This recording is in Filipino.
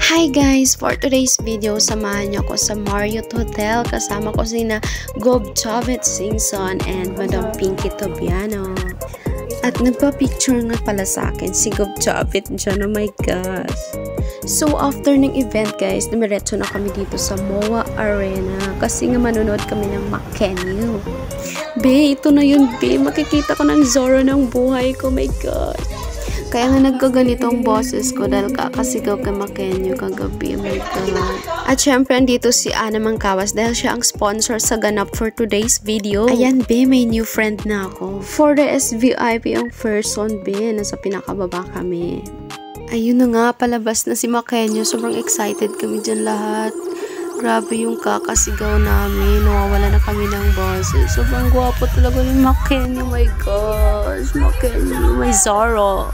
Hi guys! For today's video, samahan niyo ako sa Marriott Hotel. Kasama ko sina Gob Chavit Singson and Madam Pinky Tobiano. At nagpa-picture nga pala sa akin si Gob Chavit dyan. Oh my gosh! So after ng event guys, dumiretso na kami dito sa MOA Arena kasi nga manonood kami ng Mackenyu. Be, ito na yun be. Makikita ko ng Zorro ng buhay ko. Oh my God! Kaya nga nagkaganito ang boses ko dahil kakasigaw kay Mackenyu kagabi. Oh my God. At syempre, andito si Ana Mangkawas dahil siya ang sponsor sa ganap for today's video. Ayan, be, may new friend na ako. For the SVIP ang person, be. Nasa pinakababa kami. Ayun na nga, palabas na si Mackenyu. Sobrang excited kami dyan lahat. Grabe yung kakasigaw namin. Nawawala na kami ng boses. Sobrang gwapo talaga ni Mackenyu. Oh my gosh. Mackenyu, may Zorro.